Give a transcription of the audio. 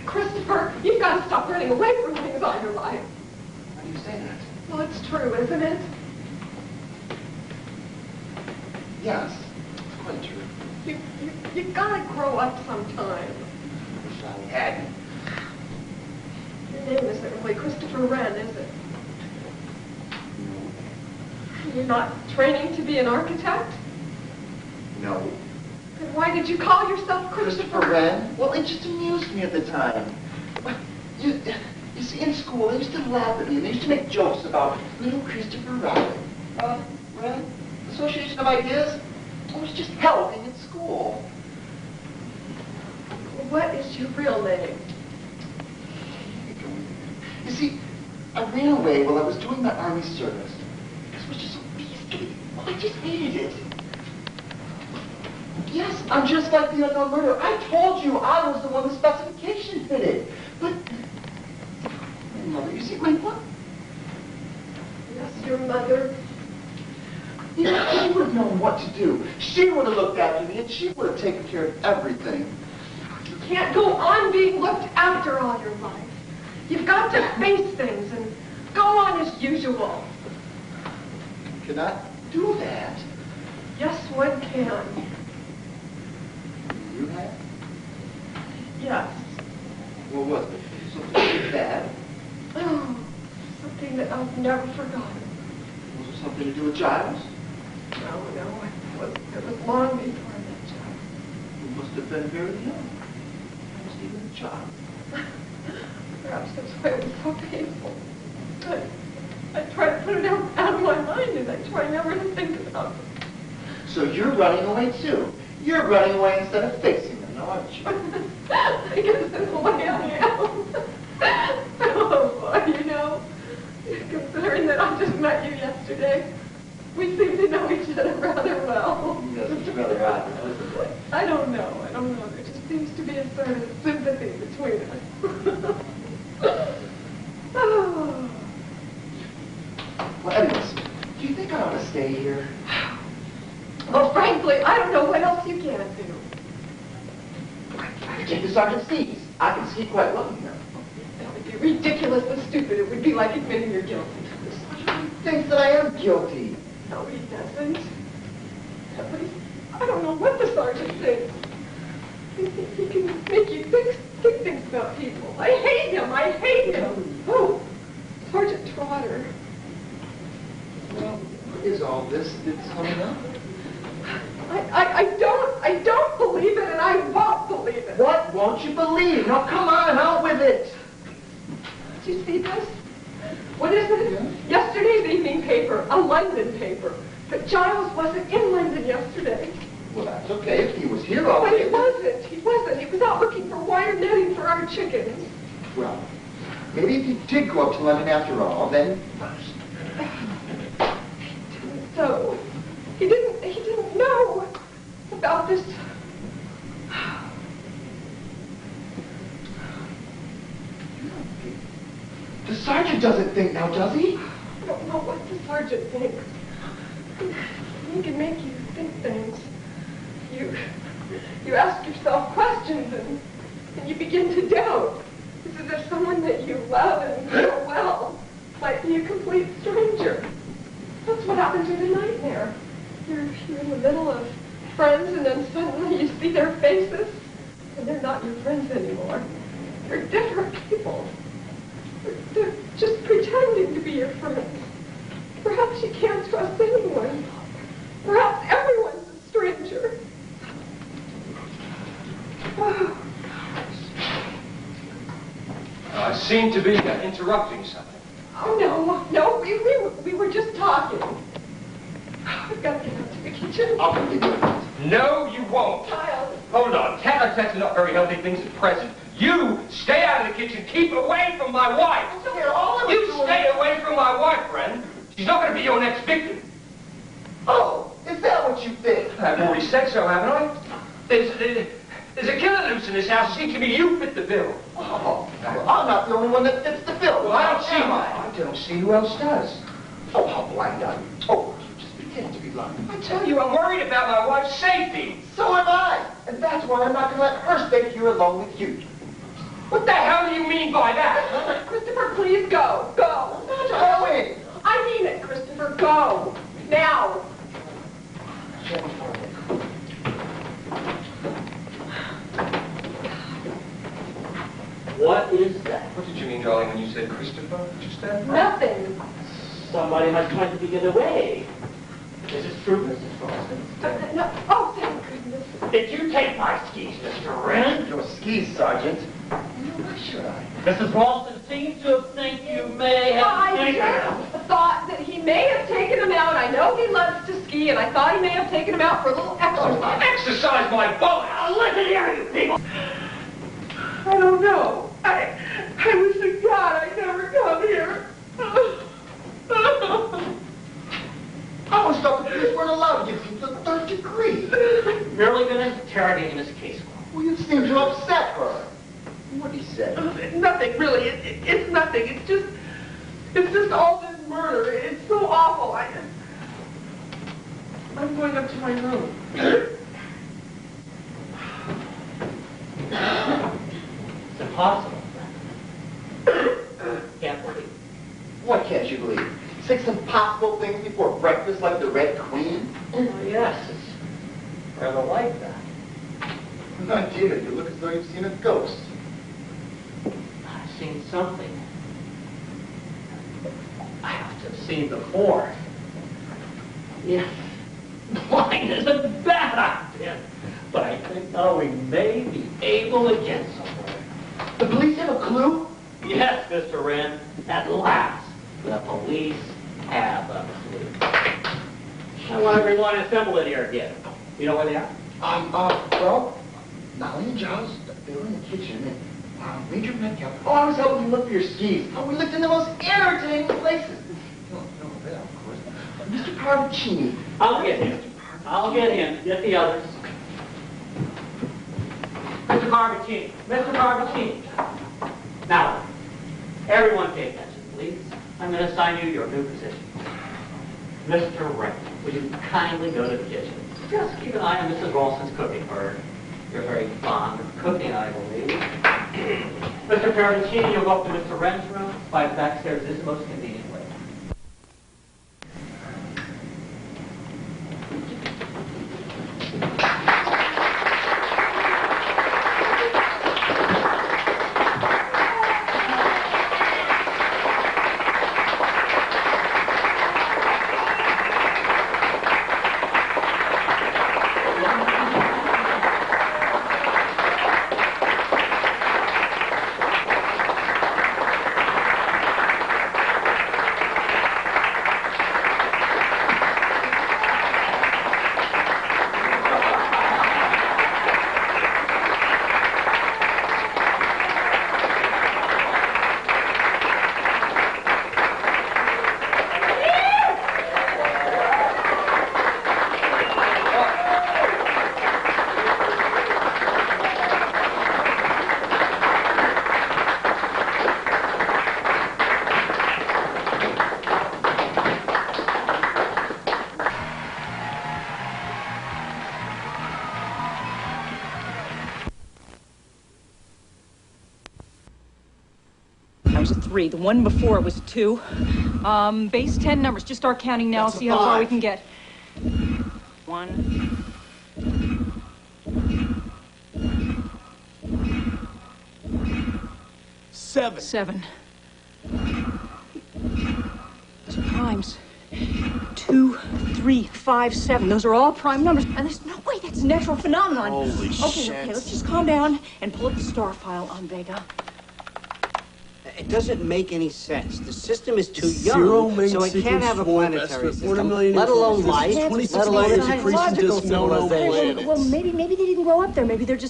Christopher, you've got to stop running away from things all your life. Why do you say that? Well, it's true, isn't it? Yes, it's quite true. You've got to grow up sometime. Wish I hadn't. Your name isn't really Christopher Wren, is it? No. You're not training to be an architect? No. Then why did you call yourself Christopher Wren? Well, it just amused me at the time. You see, in school, they used to laugh at me, and they used to make jokes about little Christopher Robin. Wren? Association of Ideas? I was just helping at school. What is your real name? You see, I ran away while I was doing my Army service. This was just so beastly. Well, I just hated it. Yes, I'm just like the unknown murderer. I told you I was the one the specification fitted. But, my mother, you see, my what? Yes, your mother. Yeah, she would have known what to do. She would have looked after me, and she would have taken care of everything. You can't go on being looked after all your life. You've got to face things and go on as usual. You cannot do that. Yes, one can. You have? Yes. What was it? Something bad? Oh, something that I've never forgotten. Was it something to do with Giles? No, it was long before I met Giles. You must have been very young. Almost even a child. Perhaps that's why it was so painful. I try to put it out of my mind, and I try never to think about it. So you're running away too. You're running away instead of facing them, now aren't you? I guess that's the way I am. Oh boy, you know, considering that I just met you yesterday, we seem to know each other rather well. Yes, it's rather odd, isn't it? I don't know. There just seems to be a sort of sympathy between us. Oh. Well, anyways, do you think I ought to stay here? Well, frankly, I don't know what else you can do. I could take the Sergeant Steve's. I can ski quite well here. That would be ridiculously stupid. It would be like admitting you're guilty. The Sergeant thinks that I am guilty. No, he doesn't. At least, I don't know what the sergeant thinks. He can make you think things about people. I hate him. I hate him. Oh, Sergeant Trotter. Well, what is all this that's coming up? I don't believe it, and I won't believe it. What won't you believe? Now, come on, out with it. Did you see this? What is it? Yeah. Yesterday's evening paper, a London paper. But Giles wasn't in London yesterday. Well, that's okay if he was here all But day. he wasn't. He wasn't. He was out looking for wire netting for our chickens. Well, maybe if he did go up to London after all, then... So, he didn't know about this. The sergeant doesn't think now, does he? I don't know what the sergeant thinks. He can make you think things. You ask yourself questions and you begin to doubt. It's as if someone that you love and know well might be a complete stranger. That's what happens in a nightmare. You're in the middle of friends, and then suddenly you see their faces, and they're not your friends anymore. They're different people. They're just pretending to be your friends. Perhaps you can't trust anyone. Perhaps everyone's a stranger. Oh. I seem to be interrupting something. Oh, no, we were just talking. I've got to get out to the kitchen. I'll come to you. No, you won't. Child. Hold on. Tete-a-tete's not very healthy things at present. You stay out of the kitchen. Keep away from my wife. You stay away from my wife, Wren. She's not going to be your next victim. Oh, is that what you think? I've already said so, haven't I? There's a killer loose in this house. It seems to me you fit the bill. Oh, well, I'm not the only one that fits the bill. Well, I don't see who else does. Oh, how blind are you? Oh, you just begin to be blind. I tell you, I'm worried about my wife's safety. So am I. And that's why I'm not going to let her stay here alone with you. What the hell do you mean by that? Christopher, please go. Go. I'm not going. I mean it, Christopher. Go. Now. What is that? What did you mean, darling, when you said Christopher just then? Nothing. Somebody must want to get away. Is this true, Mrs. Ralston? No. Oh, thank goodness. Did you take my skis, Mr. Wren? Your skis, Sergeant. Why should I? Mrs. Ralston seems to think you may have taken them. I thought that he may have taken him out. I know he loves to ski, and I thought he may have taken him out for a little exercise. Exercise my butt! Now listen here, you people! I don't know. I wish to God I'd never come here. I was thought the police weren't allowed to give you the third degree. Merely been interrogating this case. Well, you seem to upset her. What did he say? Nothing, really. It's nothing. It's just all this murder. It's so awful. I'm going up to my room. It's impossible. Can't believe. What can't you believe? 6 impossible things before breakfast like the Red Queen? Oh, yes, it's rather like that. No, dear, you look as though you've seen a ghost. I've seen something I have to have seen before. Yes, blind is a bad idea, but I think now we may be able to get somewhere. The police have a clue? Yes, Mr. Wren, at last, the police have a clue. I want everyone assembled in here again. You know where they are? Well, Nolly and Giles, they were in the kitchen, and Major Metcalf. Oh, I was helping you look for your skis. Oh, we looked in the most entertaining places. No, that, of course. Mr. Parvicini. I'll get him. I'll get him. Get the others. Mr. Parvicini. Mr. Parvicini. Now, everyone pay attention, please. I'm going to assign you your new position. Mr. Wren, would you kindly go to the kitchen? Just keep an eye on Mrs. Ralston's cooking bird. You're very fond of cooking, I believe. Mr. Parvicini, you'll go up to Mr. Wren's room. By the back stairs is the most convenient way. Was a 3. The one before it was a 2. Base 10 numbers. Just start counting now. That's a See how far we 5. can get. 1. 7. 7. Those are primes. 2, 3, 5, 7. Those are all prime numbers. And there's no way that's a natural phenomenon. Holy shit. Okay, let's just calm down and pull up the star file on Vega. It doesn't make any sense. The system is too Zero young, main so it can't have a sequence planetary form, estimate, 40 system, million let alone influences, life, 26 let alone million a increases biological just no civilization. planets. Well, maybe they didn't grow up there. Maybe they're just